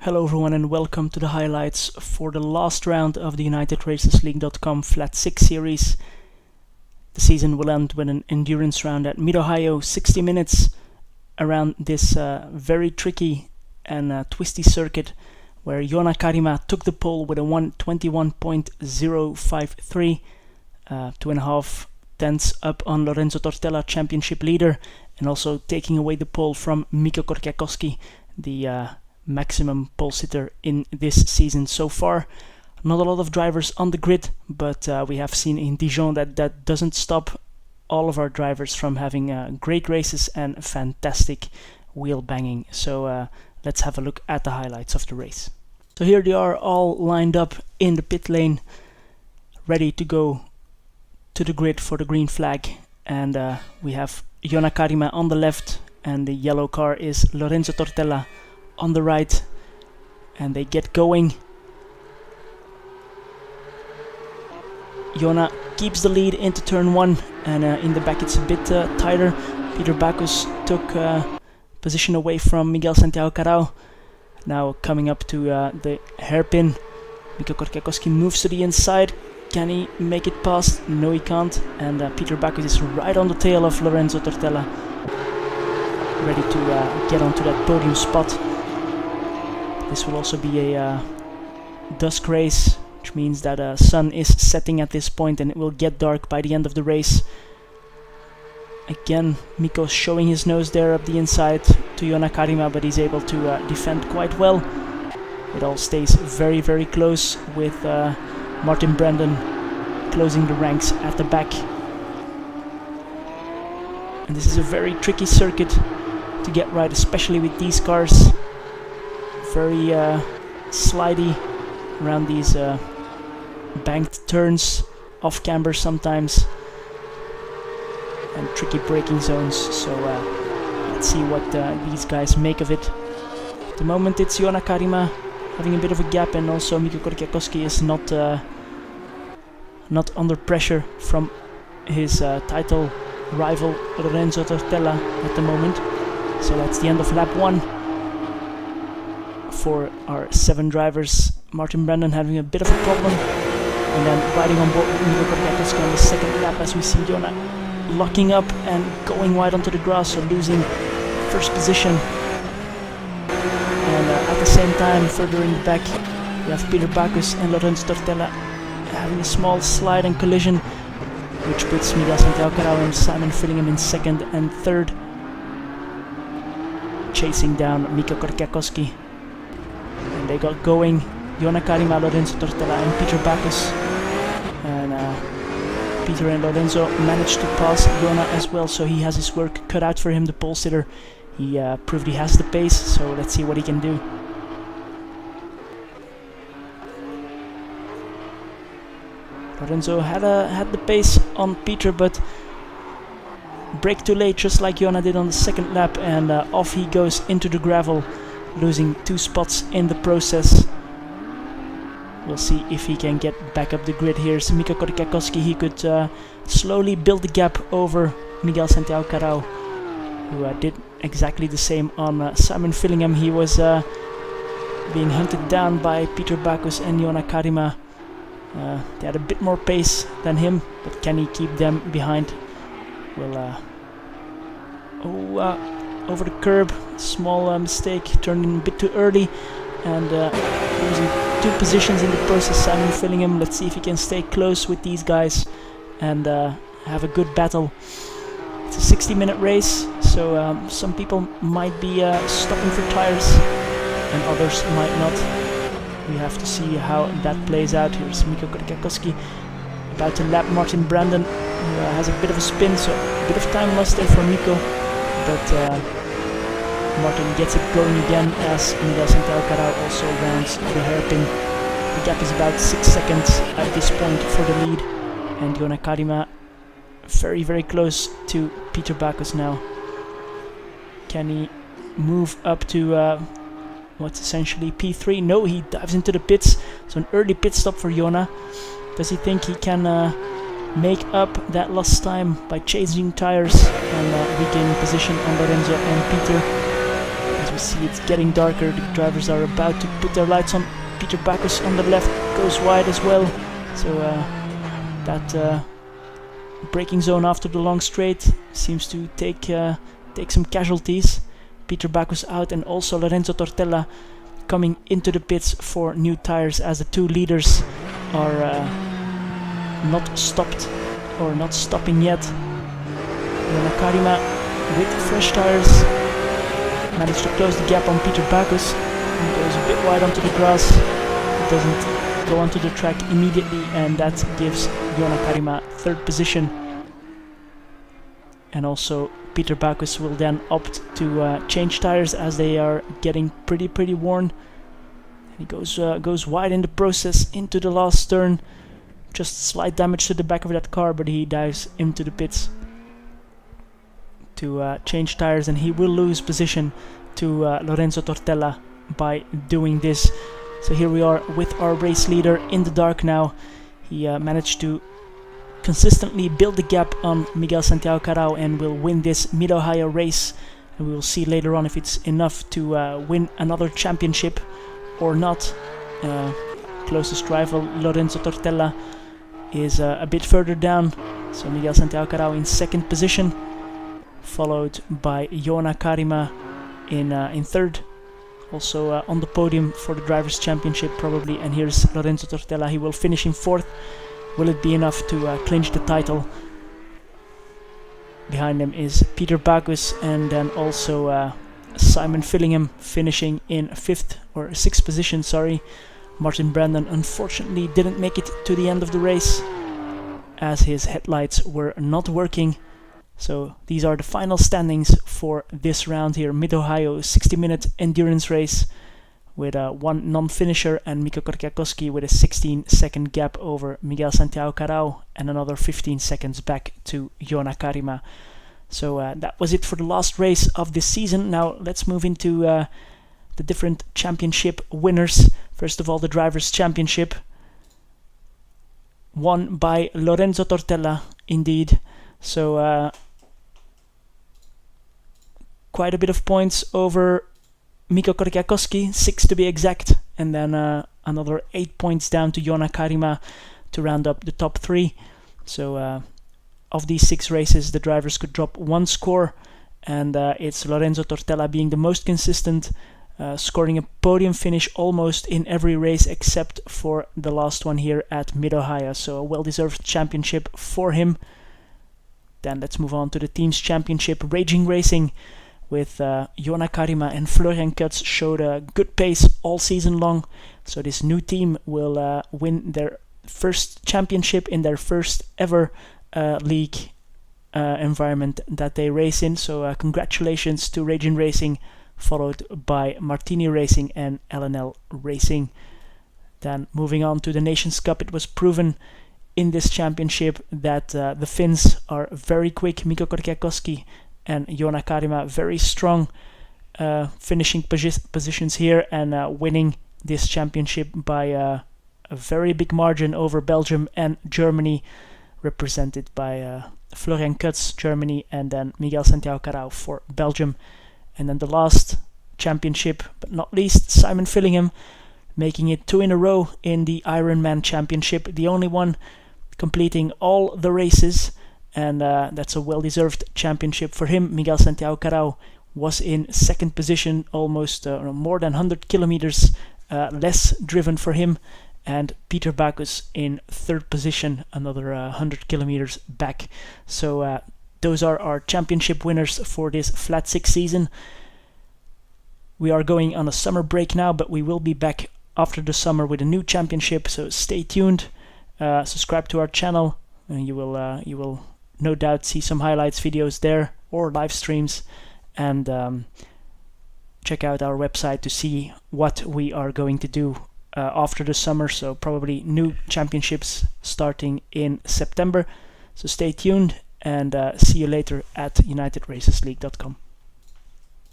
Hello everyone and welcome to the highlights for the last round of the unitedracersleague.com Flat6 series. The season will end with an endurance round at Mid-Ohio, 60 minutes around this very tricky and twisty circuit where Joona Karimaa took the pole with a 1:21.053, 2.5 tenths up on Lorenzo Tortella, championship leader, and also taking away the pole from Mikko Korkiakoski, the maximum pole sitter in this season so far. Not a lot of drivers on the grid, but we have seen in Dijon that doesn't stop all of our drivers from having great races and fantastic wheel banging. So let's have a look at the highlights of the race. So here they are all lined up in the pit lane, ready to go to the grid for the green flag. And we have Joona Karimaa on the left, and the yellow car is Lorenzo Tortella on the right, and they get going. Joona keeps the lead into turn 1, and in the back it's a bit tighter. Peter Backus took position away from Miguel Santiago Carao. Now coming up to the hairpin, Mikko Korkiakoski moves to the inside. Can he make it past? No, he can't. And Peter Backus is right on the tail of Lorenzo Tortella, ready to get onto that podium spot. This will also be a dusk race, which means that sun is setting at this point and it will get dark by the end of the race. Again, Mikko showing his nose there up the inside to Joona Karimaa, but he's able to defend quite well. It all stays very, very close with Martin Brandon closing the ranks at the back. And this is a very tricky circuit to get right, especially with these cars. Very slidey around these banked turns, off camber sometimes, and tricky braking zones. So let's see what these guys make of it. At the moment it's Joona Karimaa having a bit of a gap, and also Mikko Korkiakoski is not under pressure from his title rival Lorenzo Tortella at the moment. So that's the end of lap 1. For our 7 drivers, Martin Brandon having a bit of a problem, and then riding on board with Mikko Korkiakoski on the second lap as we see Joona locking up and going wide onto the grass, so losing first position. And at the same time, further in the back, we have Peter Backus and Lorenzo Tortella having a small slide and collision, which puts Miguel Santiago Carao and Simon Fillingham in second and third, chasing down Mikko Korkiakoski. And they got going, Joona Karimaa, Lorenzo Tortella and Peter Backus. And Peter and Lorenzo managed to pass Joona as well, so he has his work cut out for him, the pole sitter. He proved he has the pace, so let's see what he can do. Lorenzo had the pace on Peter, but brake too late, just like Joona did on the second lap, and off he goes into the gravel, losing 2 spots in the process. We'll see if he can get back up the grid. Here's Mikko Korkiakoski. He could slowly build the gap over Miguel Santiago Carao, who did exactly the same on Simon Fillingham. He was being hunted down by Peter Backus and Joona Karimaa. They had a bit more pace than him, but can he keep them behind? Well, over the curb, small mistake, turned in a bit too early, and losing 2 positions in the process. Simon Fillingham, let's see if he can stay close with these guys and have a good battle. It's a 60-minute race, so some people might be stopping for tires and others might not. We have to see how that plays out. Here's Mikko Korkiakoski about to lap Martin Brandon, who has a bit of a spin, so a bit of time lost there for Mikko, but Martin gets it going again as Miguel Santiago Carao also rounds the hairpin. The gap is about 6 seconds at this point for the lead, and Joona Karimaa very, very close to Peter Backus now. Can he move up to what's essentially P3? No, he dives into the pits, so an early pit stop for Joona. Does he think he can make up that lost time by changing tires and regaining position on Lorenzo and Peter? as we see it's getting darker, the drivers are about to put their lights on. Peter Backus on the left goes wide as well, so that braking zone after the long straight seems to take some casualties. Peter Backus out, and also Lorenzo Tortella coming into the pits for new tires, as the two leaders are not stopped or not stopping yet. Joona Karima with fresh tires managed to close the gap on Peter Backus and goes a bit wide onto the grass. It doesn't go onto the track immediately, and that gives Joona Karima third position. And also Peter Backus will then opt to change tires as they are getting pretty worn. And he goes wide in the process into the last turn. Just slight damage to the back of that car, but he dives into the pits to change tires, and he will lose position to Lorenzo Tortella by doing this. So here we are with our race leader in the dark now. He managed to consistently build the gap on Miguel Santiago Carao and will win this Mid-Ohio race. And we will see later on if it's enough to win another championship or not. Closest rival Lorenzo Tortella is a bit further down, so Miguel Santiago Carao in second position, followed by Joona Karima in third, also on the podium for the Drivers' Championship probably. And here's Lorenzo Tortella, he will finish in fourth. Will it be enough to clinch the title? Behind him is Peter Backus, and then also Simon Fillingham finishing in sixth position, sorry. Martin Brandon unfortunately didn't make it to the end of the race as his headlights were not working. So these are the final standings for this round here. Mid-Ohio 60-minute endurance race with one non-finisher, and Mikko Korkiakoski with a 16-second gap over Miguel Santiago Carao and another 15 seconds back to Joona Karima. So that was it for the last race of this season. Now let's move into the different championship winners. First of all, the Drivers' Championship, won by Lorenzo Tortella, indeed. So quite a bit of points over Mikko Korkiakoski, 6 to be exact, and then another 8 points down to Joona Karima to round up the top 3. So of these 6 races, the drivers could drop 1 score, and it's Lorenzo Tortella being the most consistent, scoring a podium finish almost in every race except for the last one here at Mid-Ohio. So a well-deserved championship for him. Then let's move on to the Teams Championship. Raging Racing with Joona Karima and Florian Kutz showed a good pace all season long. So this new team will win their first championship in their first ever league environment that they race in. So congratulations to Raging Racing, followed by Martini Racing and LNL Racing. Then moving on to the Nations Cup, it was proven in this championship that the Finns are very quick. Mikko Korkiakoski and Joona Karima very strong, finishing positions here and winning this championship by a very big margin over Belgium and Germany, represented by Florian Kutz, Germany, and then Miguel Santiago Carao for Belgium. And then the last championship, but not least, Simon Fillingham making it 2 in a row in the Ironman Championship, the only one completing all the races, and that's a well-deserved championship for him. Miguel Santiago Carao was in second position, almost more than 100 kilometers less driven for him, and Peter Backus in third position, another 100 kilometers back. So those are our championship winners for this Flat 6 season. We are going on a summer break now, but we will be back after the summer with a new championship, so stay tuned. Subscribe to our channel, and you will no doubt see some highlights videos there or live streams, and check out our website to see what we are going to do after the summer. So probably new championships starting in September. So stay tuned, and see you later at unitedracersleague.com.